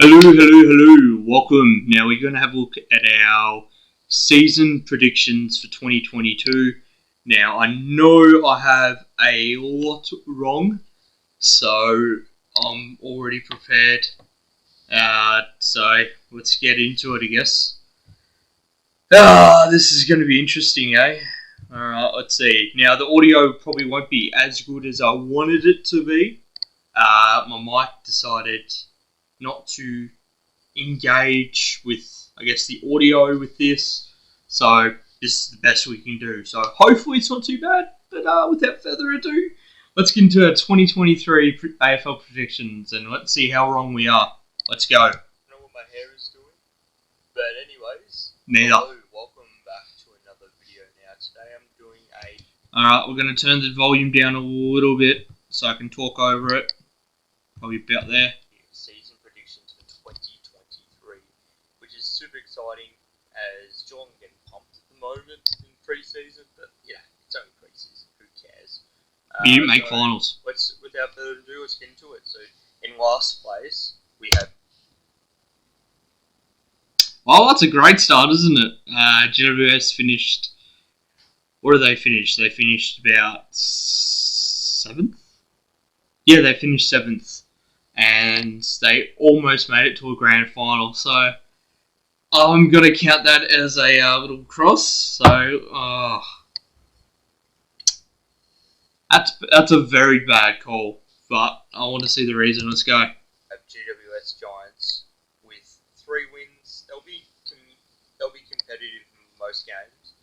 Hello. Welcome. Now we're going to have a look at our season predictions for 2022. Now I know I have a lot wrong, so I'm already prepared. So let's get into it, I guess. This is going to be interesting, eh? Alright, let's see. Now the audio probably won't be as good as I wanted it to be. My mic decided not to engage with, I guess, the audio with this. So this is the best we can do. So hopefully it's not too bad. But without further ado, let's get into our 2023 AFL predictions and let's see how wrong we are. Let's go. I don't know what my hair is doing. But anyways, Neither. hello, welcome back to another video. Now today I'm doing a... Alright, we're going to turn the volume down a little bit so I can talk over it. Probably about there. Season predictions for 2023, which is super exciting as Geelong getting pumped at the moment in pre-season, but yeah, it's only pre-season, who cares? You didn't make finals. Without further ado, let's get into it. So, in last place, we have... Well, that's a great start, isn't it? GWS finished... What did they finish? They finished about 7th? Yeah, they finished 7th. And they almost made it to a grand final. So I'm going to count that as a little cross. So that's a very bad call. But I want to see the reason. Let's go. Have GWS Giants with 3 wins. They'll be competitive in most games,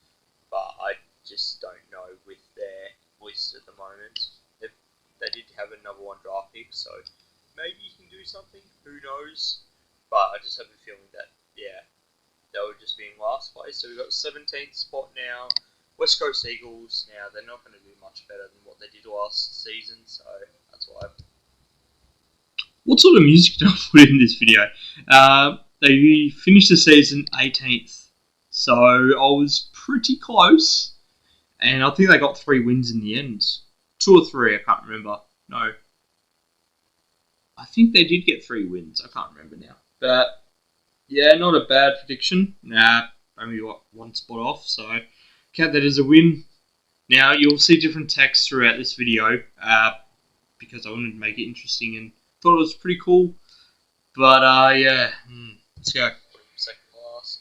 but I just don't know with their list at the moment. They did have a number 1 draft pick, so maybe you can do something. Who knows? But I just have a feeling that they would just be in last place. So we've got 17th spot now. West Coast Eagles. Now they're not going to do much better than what they did last season, so that's why. What sort of music did I put in this video? They finished the season 18th, so I was pretty close, and I think they got 3 wins in the end. 2 or 3, I can't remember. No. I think they did get 3 wins. I can't remember now. But, yeah, not a bad prediction. Only 1 spot off, so count that as a win. Now, you'll see different texts throughout this video because I wanted to make it interesting and thought it was pretty cool. But, yeah, let's go. Second class.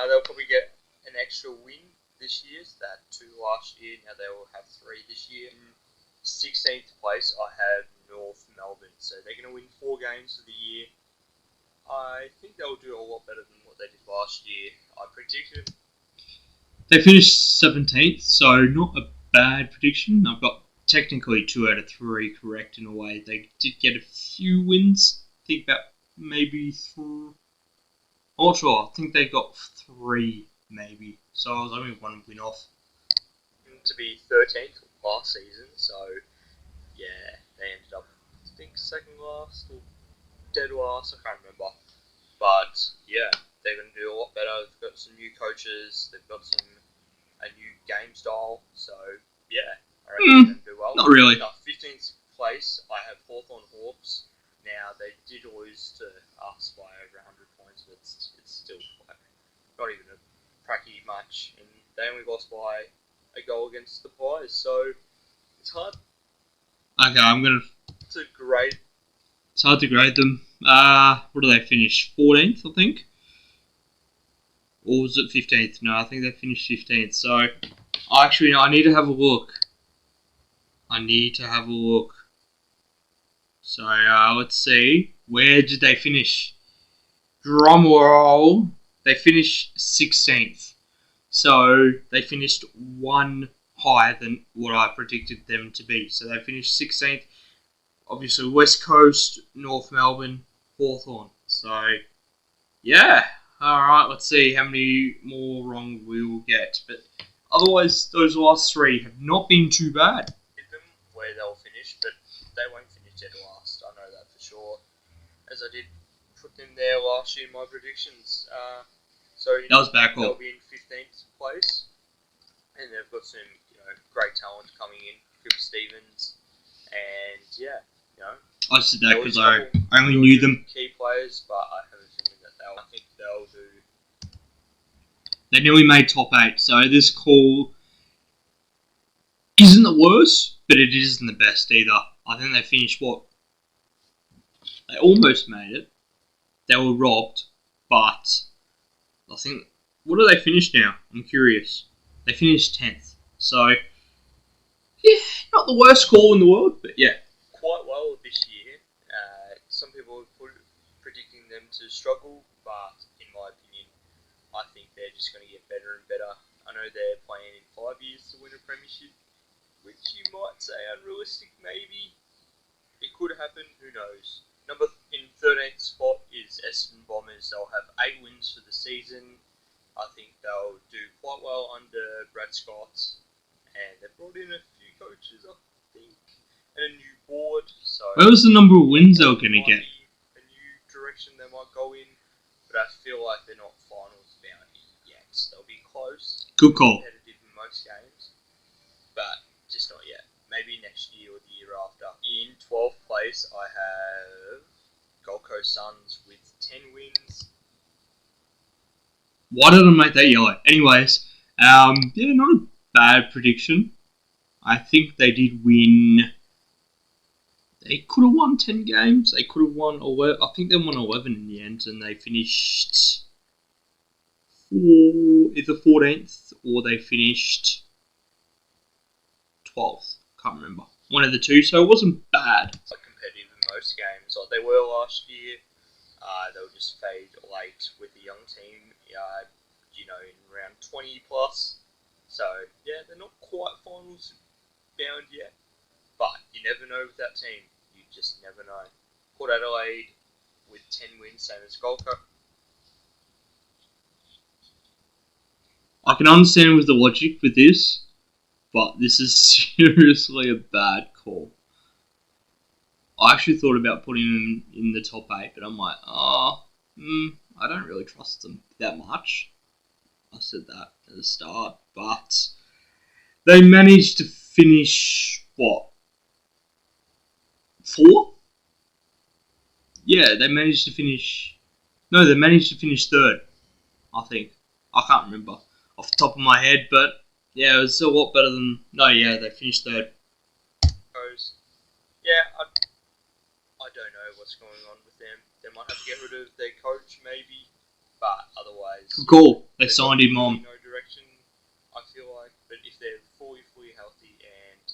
They'll probably get an extra win this year. So they had 2 last year. Now they will have 3 this year. 16th place, I have North Melbourne. So they're going to win 4 games for the year. I think they'll do a lot better than what they did last year. I predicted. They finished 17th, so not a bad prediction. I've got technically 2 out of 3 correct in a way. They did get a few wins. I think about maybe 3. I'm not sure. I think they got 3 maybe. So I was only 1 win off. To be 13th last season, so yeah, they ended up, I think, 2nd last or dead last, I can't remember. But yeah, they're going to do a lot better. They've got some new coaches, they've got a new game style, so yeah, I reckon they're going to do well. Not really. 15th place, I have Hawthorn Hawks. Now, they did lose to us by over 100 points, but it's still like not even a cracky match, and they only lost by a goal against the Pies, so it's hard. Okay, It's a great. It's hard to grade them. What do they finish? 14th, I think? Or was it 15th? No, I think they finished 15th. So, actually, no, I need to have a look. So, let's see. Where did they finish? Drum roll. They finished 16th. So, they finished 1 higher than what I predicted them to be. So, they finished 16th. Obviously, West Coast, North Melbourne, Hawthorn. So, yeah. Alright, let's see how many more wrong we will get. But otherwise, those last 3 have not been too bad. Them where they'll finish, but they won't finish dead last. I know that for sure. As I did put them there last year in my predictions. That was bad call. They'll be in 15th place. And they've got some great talent coming in. Crip Stevens. And yeah, I said that There was because a I couple only knew them. key players, but I have a feeling that I think they'll do. They nearly made top 8, so this call isn't the worst, but it isn't the best either. I think they finished what? They almost made it. They were robbed, but I think... What do they finish now? I'm curious. They finished 10th. So, yeah, not the worst call in the world, but yeah. Quite well this year. Some people were predicting them to struggle, but in my opinion, I think they're just going to get better and better. I know they're playing in 5 years to win a premiership, which you might say unrealistic, maybe. It could happen, who knows. In 13th spot is Essendon Bombers. They'll have 8 wins for the season. I think they'll do quite well under Brad Scott. And they've brought in a few coaches, I think, and a new board. So Where was the number of wins they were going to get? A new direction they might go in. But I feel like they're not finals bound yet. They'll be close. Good call. Competitive in most games. But just not yet. Maybe next year or the year after. In 12th place, I have Gold Coast Suns with 10 wins. Why did I make that yellow? Anyways, yeah, not a bad prediction. I think they did win. They could have won 10 games. They could have won 11. I think they won 11 in the end, and they finished either 14th or they finished 12th. Can't remember. One of the two, so it wasn't bad. Competitive in most games, like they were last year. They were just fade late with the young team, in round 20 plus. So, yeah, they're not quite finals bound yet. But you never know with that team. You just never know. Port Adelaide with 10 wins, same as Gold Coast. I can understand with the logic with this, but this is seriously a bad call. I actually thought about putting them in the top 8, but I'm like, I don't really trust them that much. I said that at the start, but they managed to finish, what? 4th? Yeah, they managed to finish... No, they managed to finish 3rd, I think. I can't remember off the top of my head, but yeah, it was a lot better than... No, yeah, they finished 3rd. Yeah, I don't know what's going on with them. They might have to get rid of their coach, maybe, but otherwise... Cool. They signed him on. No direction, I feel like. But if they're fully healthy and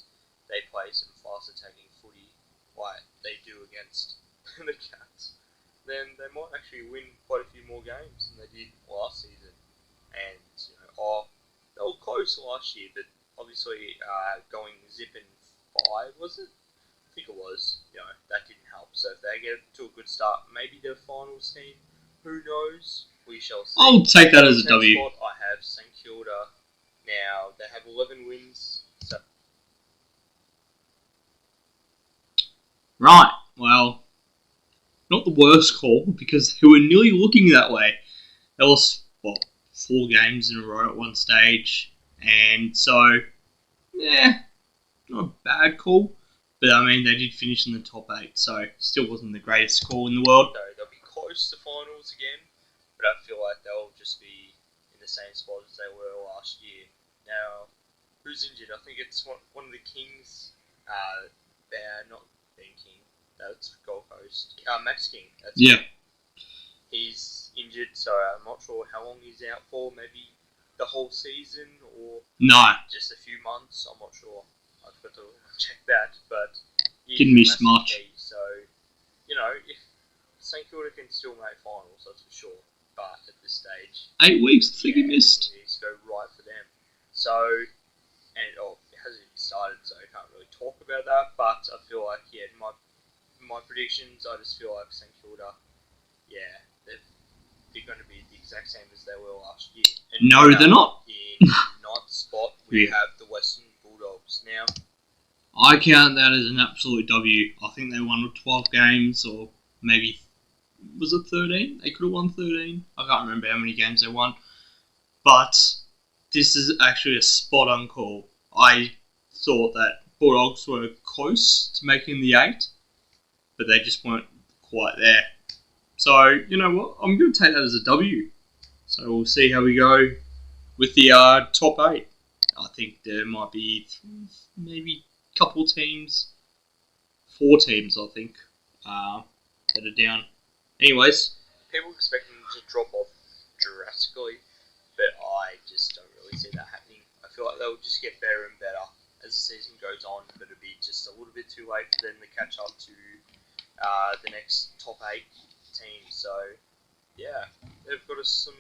they play some fast attacking footy, like they do against the Cats, then they might actually win quite a few more games than they did last season. And, they were close last year, but obviously going zipping 5, was it? I think it was. That didn't help. So if they get to a good start, maybe they're finals team. Who knows? We shall see. I'll take that as a W. Spot, I have St Kilda. Now, they have 11 wins. So. Right, well, not the worst call, because they were nearly looking that way. They lost, 4 games in a row at one stage, and so, yeah, not a bad call, but I mean, they did finish in the top 8, so still wasn't the greatest call in the world. So they'll be close to finals again, but I feel like they'll just be in the same spot as they were last year. Now, who's injured? I think it's one of the Kings. They're not being King. That's Gold Coast. Max King. That's yeah. He's injured, so I'm not sure how long he's out for. Maybe the whole season or just a few months. I'm not sure. I've got to check that, but didn't miss much. Key, so if St Kilda can still make finals, that's for sure. But at this stage, 8 weeks, I think he missed. It needs to go right for them. So, it hasn't even started, so I can't really talk about that. But I feel like, in my predictions, I just feel like St Kilda, they're going to be the exact same as they were last year. And no, they're not. In 9th spot, we have the Western Bulldogs. Now, I count that as an absolute W. I think they won 12 games, or maybe, was it 13? They could have won 13. I can't remember how many games they won. But this is actually a spot-on call. I thought that Bulldogs were close to making the 8. but they just weren't quite there. So, you know what? I'm going to take that as a W. So we'll see how we go with the top 8. I think there might be maybe a couple teams, 4 teams, I think, that are down. Anyways. People expect them to drop off drastically, but I just don't really see that happening. I feel like they'll just get better and better as the season goes on, but it'll be just a little bit too late for them to catch up to the next top 8 teams. So, yeah, they've got some,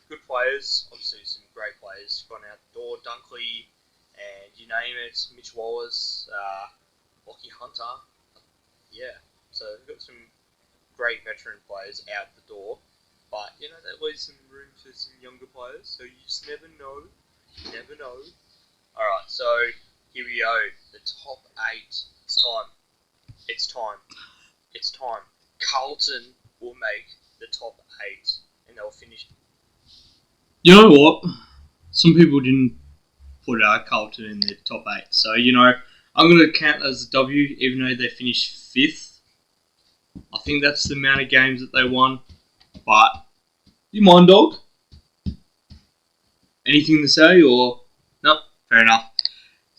good players. Obviously, some great players gone out the door. Dunkley, and you name it, Mitch Wallace, Lockie Hunter. Yeah, so they've got some great veteran players out the door, but that leaves some room for some younger players. So you just never know. You never know. All right, so here we go. The top 8. It's time. It's time. It's time. Carlton will make the top 8, and they'll finish. You know what? Some people didn't put Carlton in the top 8, so I'm going to count that as a W, even though they finished 5th. I think that's the amount of games that they won. But, you mind, dog? Anything to say, or... No, fair enough.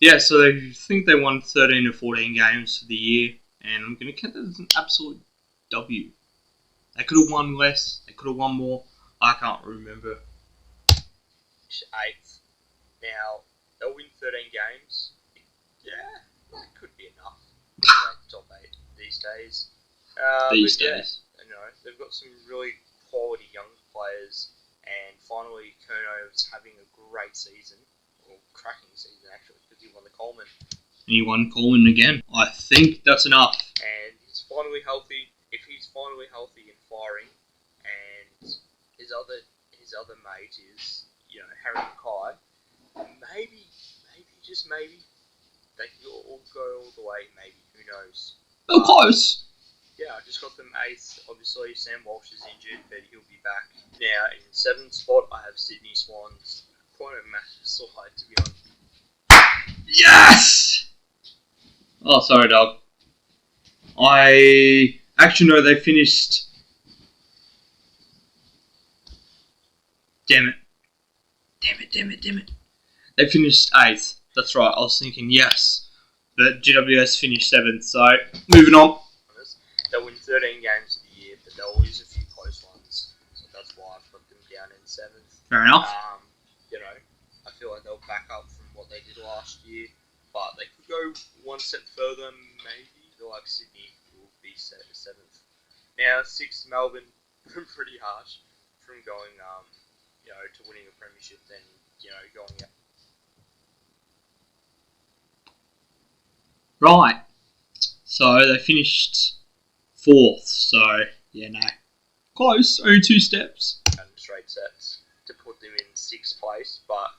Yeah, so I think they won 13 or 14 games for the year, and I'm going to count that as an absolute W. They could have won less, they could have won more. I can't remember. 8th. Now, they'll win 13 games. Yeah, that could be enough to make top 8 these days. These days. They've got some really quality young players, and finally Kerno's having a great season, or cracking season actually, because he won the Coleman. And he won Coleman again. I think that's enough. And he's finally healthy. If he's finally healthy and firing, and his other mate is, Harry Mackay, maybe, just maybe, they can all go all the way, maybe, who knows. Oh, close. Yeah, I just got them 8th. Obviously, Sam Walsh is injured, but he'll be back. Now, in 7th spot, I have Sydney Swans. Quite a massive slide, to be honest. Yes! Oh, sorry, dog. Actually, no, they finished... Damn it. They finished 8th. That's right, I was thinking yes. But GWS finished 7th, so moving on. They'll win 13 games of the year, but they'll lose a few close ones. So that's why I've put them down in 7th. Fair enough. I feel like they'll back up from what they did last year, but they could go one step further, maybe. I feel like Sydney will be 7th. Now, 6th, Melbourne, pretty harsh from going, to winning a premiership, then, going out. Right. So they finished 4th. So, yeah, no. Close. Only 2 steps. And straight sets to put them in 6th place, but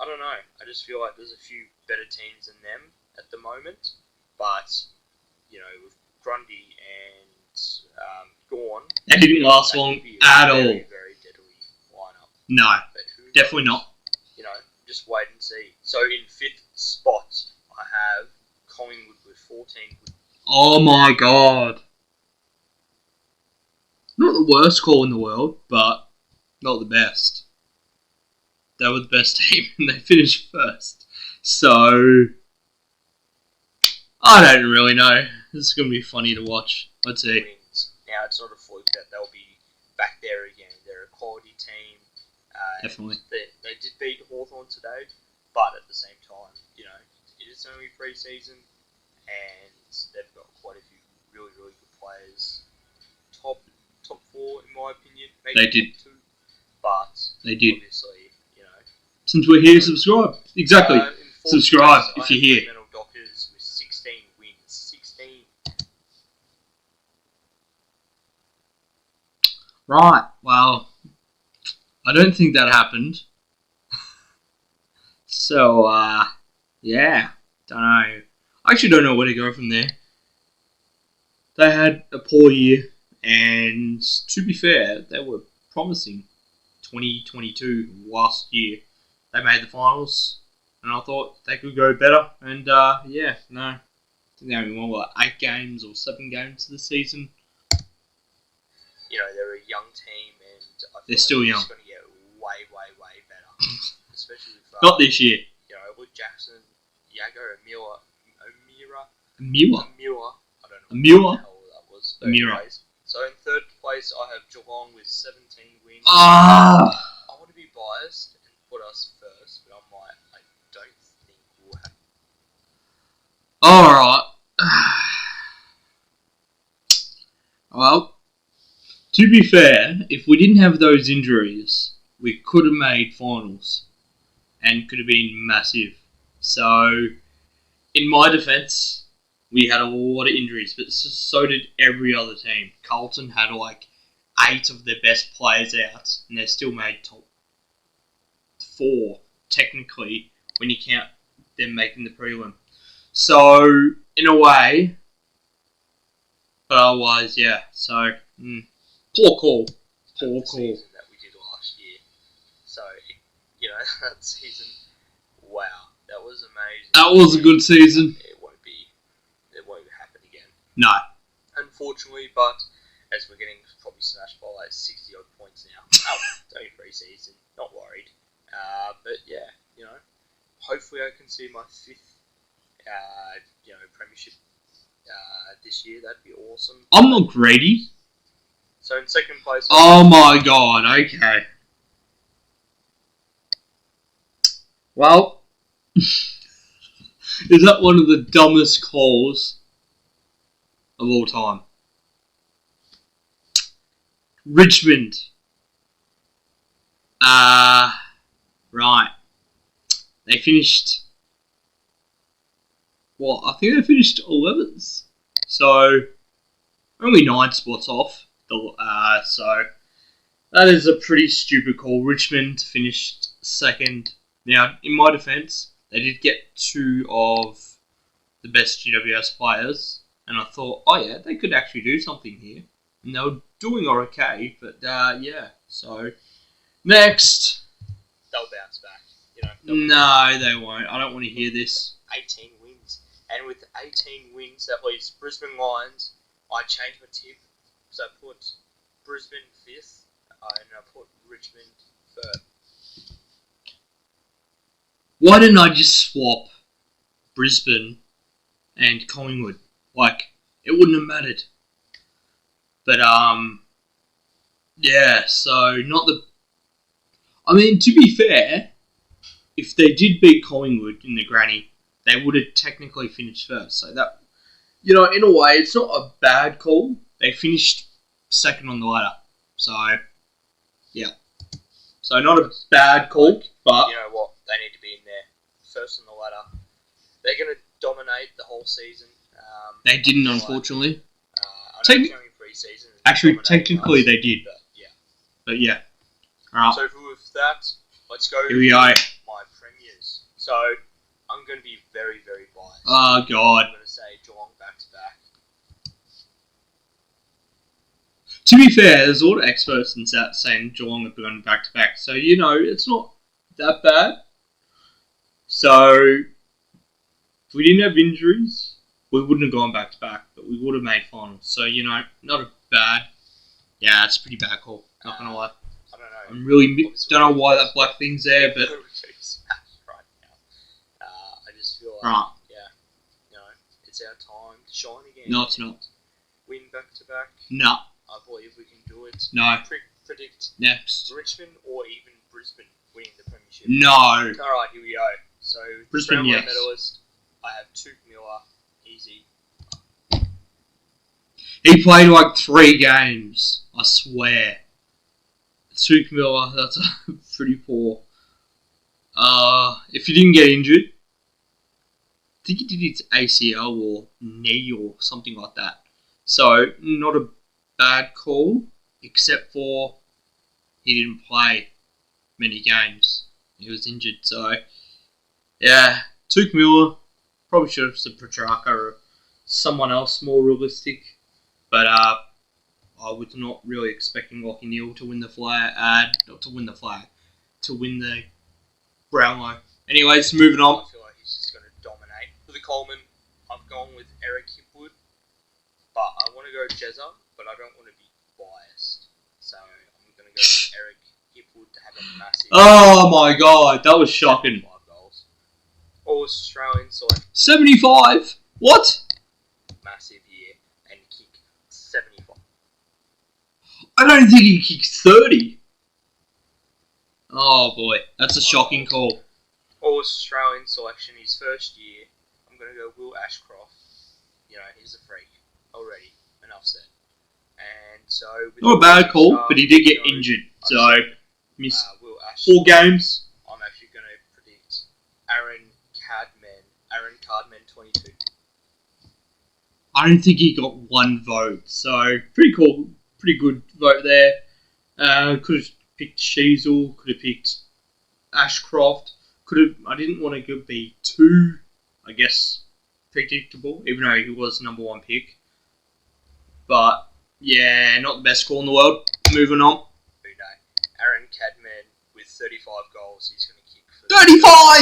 I don't know. I just feel like there's a few better teams than them at the moment. But, with Grundy and Gawn, They didn't last long at all. Very, very deadly lineup. No, definitely not. Just wait and see. So in 5th spot, I have Collingwood with 14. Oh my god. Not the worst call in the world, but not the best. They were the best team and they finished 1st. So, I don't really know. This is going to be funny to watch. Let's see. Wins. Now, it's not a fluke that they'll be back there again. They're a quality team. Definitely. They did beat Hawthorn today, but at the same time, it is only pre-season, and they've got quite a few really, really good players. Top 4, in my opinion. Maybe They did. Top 2, but They did. obviously, Since we're here, subscribe. Exactly. in 4th Subscribe place, if you're here. Fremantle Dockers with 16 wins. 16. Right. Well, I don't think that happened. So, yeah. Don't know. I actually don't know where to go from there. They had a poor year, and to be fair, they were promising. 2022 last year, they made the finals, and I thought they could go better. And yeah, no, think they only won, 8 games or 7 games this season. You know, they're a young team, and I feel They're still young. It's going to get way, way, way better. Especially with Not this year. you know, Luke Jackson, Yago, Amira. Amira. I don't know Amira? what the hell that was. Amira. Anyways, so in third place, I have Geelong with 17 wins. Ah. I want to be biased and put us first, but I don't think we'll have. Alright. Well, to be fair, if we didn't have those injuries, we could have made finals and could have been massive. So, in my defence, we had a lot of injuries, but so did every other team. Carlton had 8 of their best players out, and they still made top 4, technically, when you count them making the prelim. So, in a way, but otherwise, yeah. So, poor call. Poor call. Season that we did last year. So, you know, that season, wow, that was amazing. That was a good season. It won't happen again. No. Unfortunately, but as we're getting probably smashed by 60 odd points now. Oh, it's only pre-season, not worried. But yeah, you know, hopefully I can see my 5th, premiership this year. That'd be awesome. I'm not greedy. So in second place. Oh my god, okay. Well, is that one of the dumbest calls of all time? Richmond. Right. They finished. Well, I think they finished 11th. So, only 9 spots off. So, that is a pretty stupid call. Richmond finished 2nd. Now, in my defence, they did get 2 of the best GWS players. And I thought, oh yeah, they could actually do something here. And they were doing okay, but yeah. So, next. They'll bounce back. No, they won't. I don't want to hear this. 18 wins. And with 18 wins, that leaves Brisbane Lions. I changed my tip. So I put Brisbane 5th. And I put Richmond 3rd. Why didn't I just swap Brisbane and Collingwood? It wouldn't have mattered. But, yeah, so not the... I mean, to be fair, if they did beat Collingwood in the granny, they would have technically finished first. So that, in a way, it's not a bad call. They finished 2nd on the ladder. So, yeah. So not a bad call, but... You know what? They need to be in there. First on the ladder. They're going to dominate the whole season. They didn't, unfortunately. I know it's only pre-season. Actually, technically they did. But yeah. Alright. So with that, let's go Here we go. my premiers. So I'm going to be very, very biased. Oh, God. I'm going to say Geelong back-to-back. To be fair, there's a lot of experts in that saying Geelong have gone back-to-back. So, it's not that bad. So, if we didn't have injuries, we wouldn't have gone back-to-back, but we would have made finals. So, not a bad... Yeah, it's a pretty bad call. Not going to lie. I don't know. I'm really... Don't know why that black thing's there, but... right now. I just feel like... Right. Yeah. It's our time to shine again. No, it's not. Win back-to-back. No. I believe we can do it. No. Predict Next. Richmond or even Brisbane winning the premiership. No. Alright, here we go. So, Brisbane, Brownlow yes. medalist, I have Tuke Miller. Easy. He played 3 games. I swear. Tuke Miller, that's pretty poor. If he didn't get injured, I think he did his ACL or knee or something like that. So, not a bad call, except for he didn't play many games. He was injured, so yeah. Tuke Miller, probably should have said Petrarca or someone else more realistic. But I was not really expecting Lachie Neale to win the flag. Not to win the flag, to win the Brownlow. Anyways, moving on. I feel like he's just going to dominate. For the Coleman, I've gone gone with Eric Hipwood, but I want to go Jezza, but I don't want to be biased. So I'm going to go with Eric Hipwood to have a massive... Oh my god, that was shocking. 75 goals. All-Australian select 75? What? massive year and kick 75. I don't think he kicked 30. Oh boy, that's a shocking call. All-Australian selection his first year. I'm going to go Will Ashcroft. You know, he's a freak already. Enough said. And so... Not a bad call, but he did get injured. So, missed Will Ashcroft. 4 games. I'm actually going to predict Aaron Cardman 22. I don't think he got 1 vote. So, pretty cool. Pretty good vote there. Could have picked Sheasel. Could have picked Ashcroft. I didn't want to be too, I guess, predictable, even though he was number 1 pick. But, yeah, not the best call in the world. Moving on. Aaron Cadman with 35 goals. He's going to kick for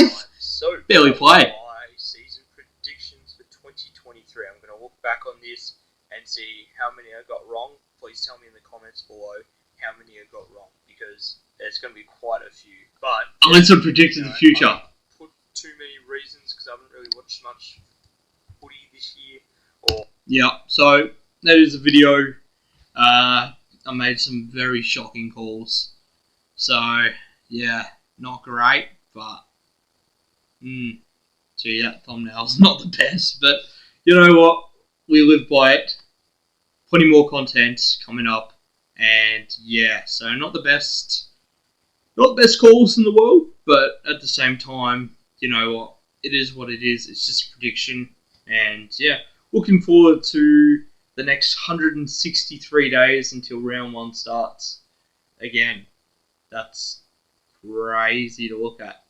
35! So, barely play. My season predictions for 2023. I'm going to look back on this and see how many I got wrong. Please tell me in the comments below how many I got wrong, because there's going to be quite a few. But Unless I predicted the future. I put too many reasons because I haven't really watched much footy this year. Yeah, so that is the video. I made some very shocking calls. So, yeah, not great, but gee, that thumbnail's not the best, but you know what? We live by it. Plenty more content coming up, and yeah, so not the best calls in the world, but at the same time, you know what? It is what it is. It's just a prediction, and yeah, looking forward to the next 163 days until round 1 starts. Again, that's crazy to look at.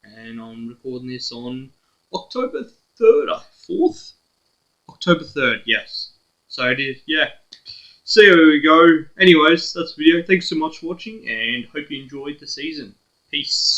And I'm recording this on October 3rd, 4th? October 3rd, yes. So it is, yeah. So there we go. Anyways, that's the video. Thanks so much for watching, and hope you enjoyed the season. Peace.